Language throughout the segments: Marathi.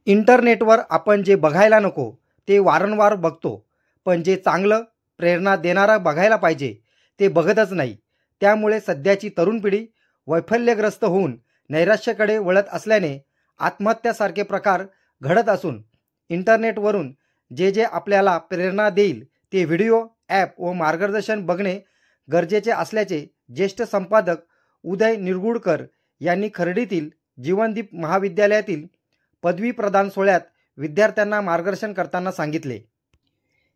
इंटरनेटवर आपण जे बघायला नको ते वारंवार बघतो, पण जे चांगलं प्रेरणा देणारं बघायला पाहिजे ते बघतच नाही. त्यामुळे सध्याची तरुण पिढी वैफल्यग्रस्त होऊन नैराश्याकडे वळत असल्याने आत्महत्यासारखे प्रकार घडत असून इंटरनेटवरून जे आपल्याला प्रेरणा देईल ते व्हिडिओ, ॲप व मार्गदर्शन बघणे गरजेचे असल्याचे ज्येष्ठ संपादक उदय निरगुडकर यांनी खर्डीतील जीवनदीप महाविद्यालयातील पदवी प्रदान सोहळ्यात विद्यार्थ्यांना मार्गदर्शन करताना सांगितले.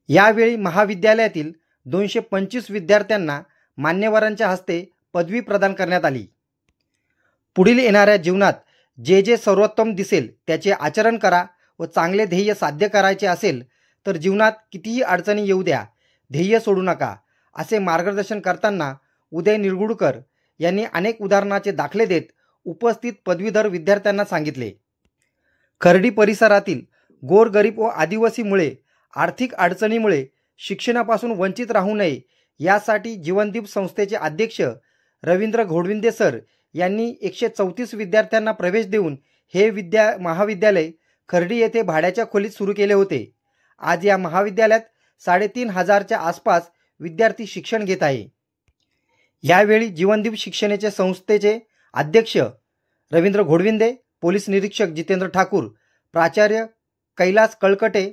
यावेळी महाविद्यालयातील 225 विद्यार्थ्यांना मान्यवरांच्या हस्ते पदवी प्रदान करण्यात आली. पुढील येणाऱ्या जीवनात जे सर्वोत्तम दिसेल त्याचे आचरण करा व चांगले ध्येय साध्य करायचे असेल तर जीवनात कितीही अडचणी येऊ द्या, ध्येय सोडू नका, असे मार्गदर्शन करताना उदय निरगुडकर यांनी अनेक उदाहरणाचे दाखले देत उपस्थित पदवीधर विद्यार्थ्यांना सांगितले. खर्डी परिसरातील गोरगरीब व आदिवासीमुळे आर्थिक अडचणीमुळे शिक्षणापासून वंचित राहू नये यासाठी जीवनदीप संस्थेचे अध्यक्ष रवींद्र घोडविंदे सर यांनी 134 विद्यार्थ्यांना प्रवेश देऊन हे महाविद्यालय खर्डी येथे भाड्याच्या खोलीत सुरू केले होते. आज या महाविद्यालयात 3,500च्या आसपास विद्यार्थी शिक्षण घेत आहे. यावेळी जीवनदीप शिक्षणाचे संस्थेचे अध्यक्ष रवींद्र घोडविंदे, पोलीस निरीक्षक जितेंद्र ठाकूर, प्राचार्य कैलास कळकटे,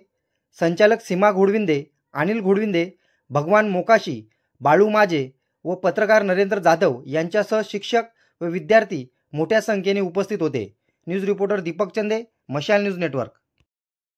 संचालक सीमा घोडविंदे, अनिल घोडविंदे, भगवान मोकाशी, बाळू माझे व पत्रकार नरेंद्र जाधव यांच्यासह शिक्षक व विद्यार्थी मोठ्या संख्येने उपस्थित होते. न्यूज रिपोर्टर दीपक चंदे, मशाल न्यूज नेटवर्क.